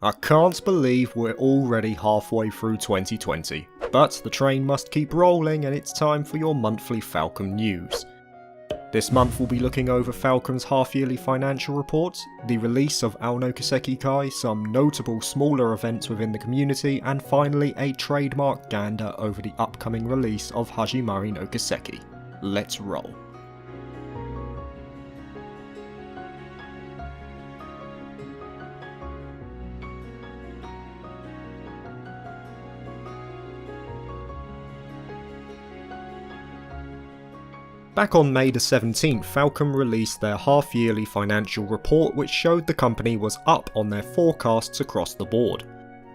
I can't believe we're already halfway through 2020, but the train must keep rolling and it's time for your monthly Falcom news. This month we'll be looking over Falcom's half-yearly financial reports, the release of Nokiseki Kai, some notable smaller events within the community, and finally a trademark gander over the upcoming release of Hajimari No Kaseki. Let's roll. Back on May the 17th, Falcom released their half-yearly financial report which showed the company was up on their forecasts across the board.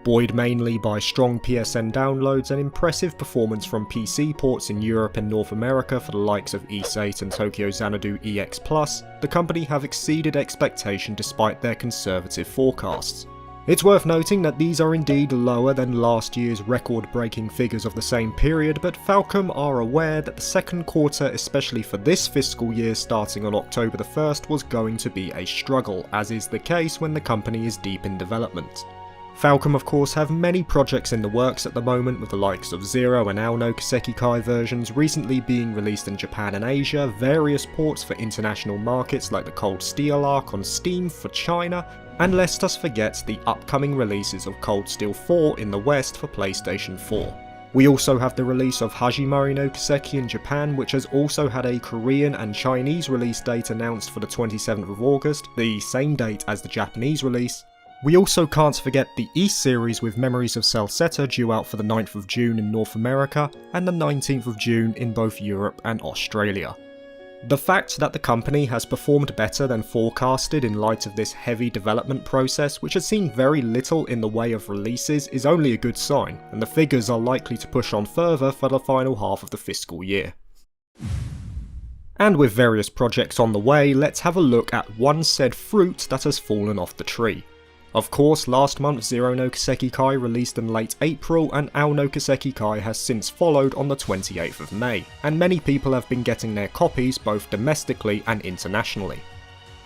Buoyed mainly by strong PSN downloads and impressive performance from PC ports in Europe and North America for the likes of East and Tokyo Xanadu EX+, the company have exceeded expectation despite their conservative forecasts. It's worth noting that these are indeed lower than last year's record-breaking figures of the same period, but Falcom are aware that the second quarter, especially for this fiscal year starting on October the 1st, was going to be a struggle, as is the case when the company is deep in development. Falcom of course have many projects in the works at the moment, with the likes of Zero and now Nokiseki Kai versions recently being released in Japan and Asia, various ports for international markets like the Cold Steel arc on Steam for China, and lest us forget the upcoming releases of Cold Steel 4 in the West for PlayStation 4. We also have the release of Hajimari No Kaseki in Japan, which has also had a Korean and Chinese release date announced for the 27th of August, the same date as the Japanese release. We also can't forget the East series with Memories of Celceta due out for the 9th of June in North America and the 19th of June in both Europe and Australia. The fact that the company has performed better than forecasted in light of this heavy development process, which has seen very little in the way of releases, is only a good sign, and the figures are likely to push on further for the final half of the fiscal year. And with various projects on the way, let's have a look at one said fruit that has fallen off the tree. Of course, last month Zero no Kiseki Kai released in late April, and Nokiseki Kai has since followed on the 28th of May, and many people have been getting their copies both domestically and internationally.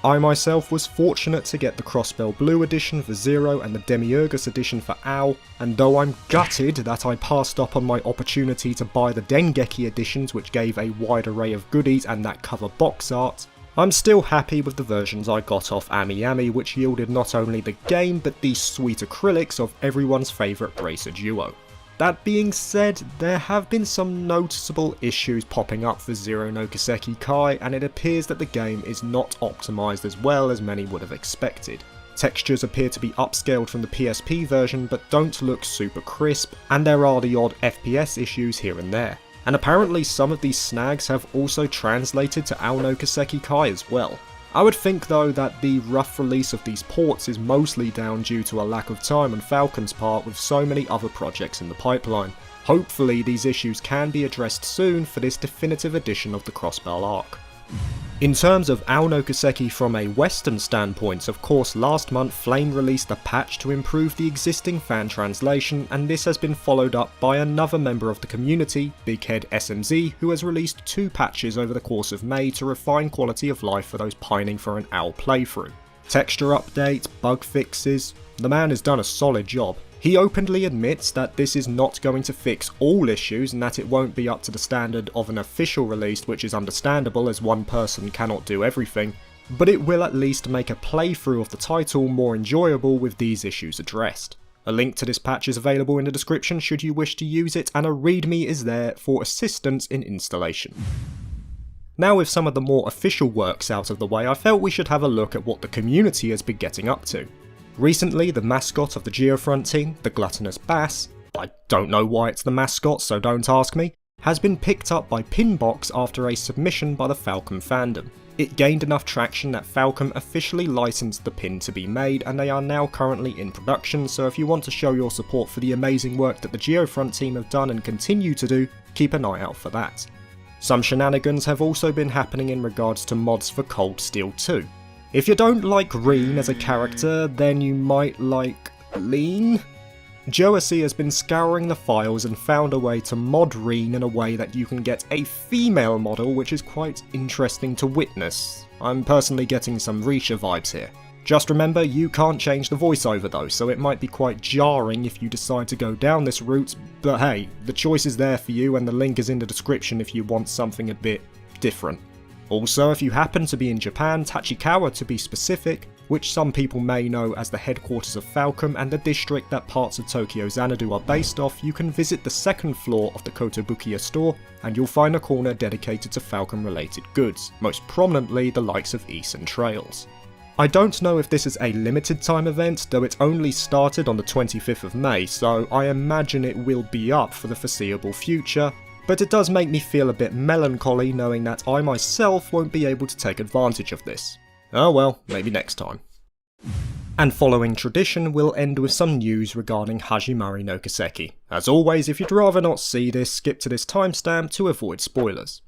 I myself was fortunate to get the Crossbell Blue edition for Zero and the Demiurgus edition for Ao, and though I'm gutted that I passed up on my opportunity to buy the Dengeki editions which gave a wide array of goodies and that cover box art, I'm still happy with the versions I got off AmiAmi, which yielded not only the game but the sweet acrylics of everyone's favourite Bracer duo. That being said, there have been some noticeable issues popping up for Zero no Kiseki Kai, and it appears that the game is not optimised as well as many would have expected. Textures appear to be upscaled from the PSP version but don't look super crisp, and there are the odd FPS issues here and there. And apparently some of these snags have also translated to Nokiseki Kai as well. I would think though that the rough release of these ports is mostly down due to a lack of time on Falcom's part with so many other projects in the pipeline. Hopefully these issues can be addressed soon for this definitive edition of the Crossbell arc. In terms of Nokiseki from a Western standpoint, of course last month Flame released a patch to improve the existing fan translation, and this has been followed up by another member of the community, Bighead SMZ, who has released 2 patches over the course of May to refine quality of life for those pining for an Owl playthrough. Texture updates, bug fixes, the man has done a solid job. He openly admits that this is not going to fix all issues and that it won't be up to the standard of an official release, which is understandable as one person cannot do everything, but it will at least make a playthrough of the title more enjoyable with these issues addressed. A link to this patch is available in the description should you wish to use it, and a readme is there for assistance in installation. Now with some of the more official works out of the way, I felt we should have a look at what the community has been getting up to. Recently, the mascot of the Geofront team, the gluttonous Bass, I don't know why it's the mascot so don't ask me, has been picked up by Pinbox after a submission by the Falcom fandom. It gained enough traction that Falcom officially licensed the pin to be made, and they are now currently in production, so if you want to show your support for the amazing work that the Geofront team have done and continue to do, keep an eye out for that. Some shenanigans have also been happening in regards to mods for Cold Steel 2. If you don't like Reen as a character, then you might like Lean? Joasy has been scouring the files and found a way to mod Reen in a way that you can get a female model, which is quite interesting to witness. I'm personally getting some Risha vibes here. Just remember, you can't change the voiceover though, so it might be quite jarring if you decide to go down this route, but hey, the choice is there for you and the link is in the description if you want something a bit different. Also, if you happen to be in Japan, Tachikawa to be specific, which some people may know as the headquarters of Falcom and the district that parts of Tokyo Xanadu are based off, you can visit the second floor of the Kotobukiya store and you'll find a corner dedicated to Falcom related goods, most prominently the likes of Eastern Trails. I don't know if this is a limited time event, though it only started on the 25th of May, so I imagine it will be up for the foreseeable future, but it does make me feel a bit melancholy knowing that I myself won't be able to take advantage of this. Oh well, maybe next time. And following tradition, we'll end with some news regarding Hajimari No Kaseki. As always, if you'd rather not see this, skip to this timestamp to avoid spoilers.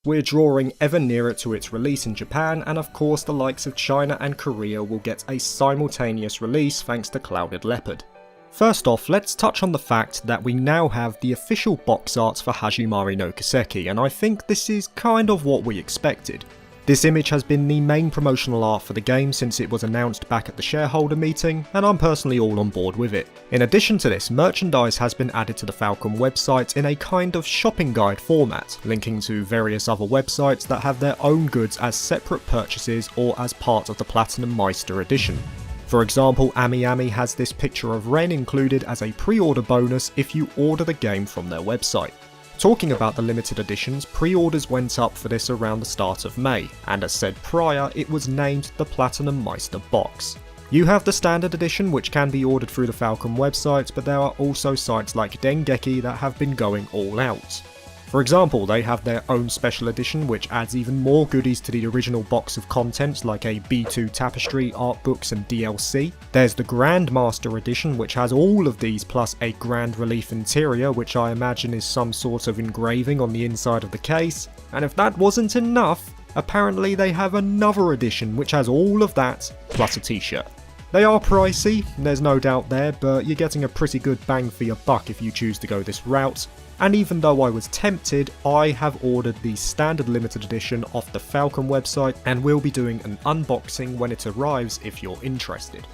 We're drawing ever nearer to its release in Japan, and of course the likes of China and Korea will get a simultaneous release thanks to Clouded Leopard. First off, let's touch on the fact that we now have the official box art for Hajimari No Kiseki, and I think this is kind of what we expected. This image has been the main promotional art for the game since it was announced back at the shareholder meeting, and I'm personally all on board with it. In addition to this, merchandise has been added to the Falcom website in a kind of shopping guide format, linking to various other websites that have their own goods as separate purchases or as part of the Platinum Meister edition. For example, AmiAmi has this picture of Ren included as a pre-order bonus if you order the game from their website. Talking about the limited editions, pre-orders went up for this around the start of May, and as said prior, it was named the Platinum Meister box. You have the standard edition which can be ordered through the Falcom website, but there are also sites like Dengeki that have been going all out. For example, they have their own special edition which adds even more goodies to the original box of contents like a B2 tapestry, art books and DLC. There's the Grandmaster edition which has all of these plus a grand relief interior which I imagine is some sort of engraving on the inside of the case. And if that wasn't enough, apparently they have another edition which has all of that plus a t-shirt. They are pricey, there's no doubt there, but you're getting a pretty good bang for your buck if you choose to go this route. And even though I was tempted, I have ordered the standard limited edition off the Falcom website and will be doing an unboxing when it arrives if you're interested.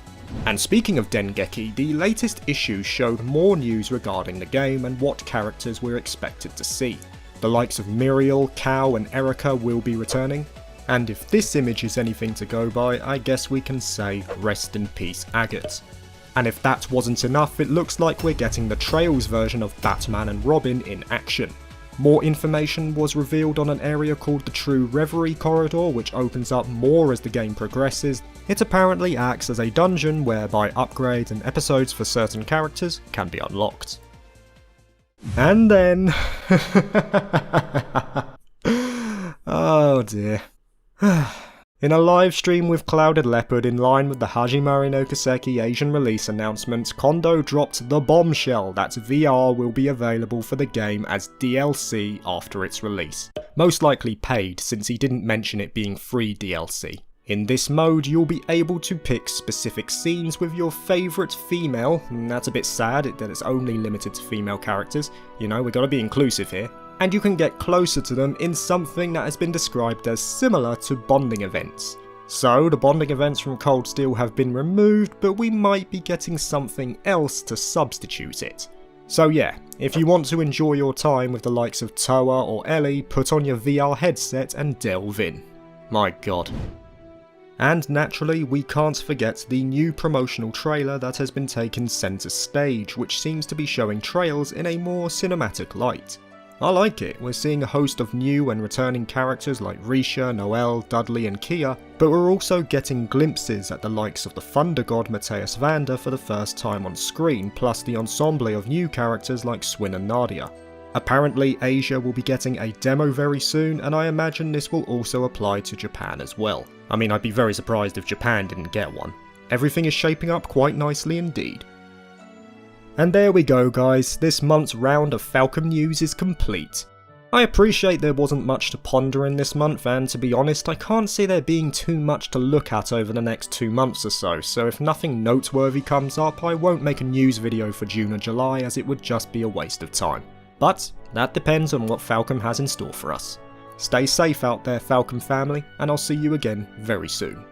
And speaking of Dengeki, the latest issue showed more news regarding the game and what characters we're expected to see. The likes of Muriel, Kao and Erika will be returning. And if this image is anything to go by, I guess we can say rest in peace Agate. And if that wasn't enough, it looks like we're getting the Trails version of Batman and Robin in action. More information was revealed on an area called the True Reverie Corridor, which opens up more as the game progresses. It apparently acts as a dungeon whereby upgrades and episodes for certain characters can be unlocked. And then... oh dear. In a live stream with Clouded Leopard in line with the Hajimari No Kaseki Asian release announcement, Kondo dropped the bombshell that VR will be available for the game as DLC after its release. Most likely paid, since he didn't mention it being free DLC. In this mode, you'll be able to pick specific scenes with your favourite female, and that's a bit sad that it's only limited to female characters, you know, we gotta be inclusive here. And you can get closer to them in something that has been described as similar to bonding events. So the bonding events from Cold Steel have been removed, but we might be getting something else to substitute it. So yeah, if you want to enjoy your time with the likes of Toa or Ellie, put on your VR headset and delve in. My god. And naturally, we can't forget the new promotional trailer that has been taken centre stage, which seems to be showing Trails in a more cinematic light. I like it, we're seeing a host of new and returning characters like Risha, Noelle, Dudley and Kia, but we're also getting glimpses at the likes of the Thunder God Mateus Vander for the first time on screen, plus the ensemble of new characters like Swin and Nadia. Apparently Asia will be getting a demo very soon, and I imagine this will also apply to Japan as well. I mean, I'd be very surprised if Japan didn't get one. Everything is shaping up quite nicely indeed. And there we go guys, this month's round of Falcom news is complete. I appreciate there wasn't much to ponder in this month, and to be honest I can't see there being too much to look at over the next 2 months or so if nothing noteworthy comes up I won't make a news video for June or July as it would just be a waste of time. But that depends on what Falcom has in store for us. Stay safe out there Falcom family, and I'll see you again very soon.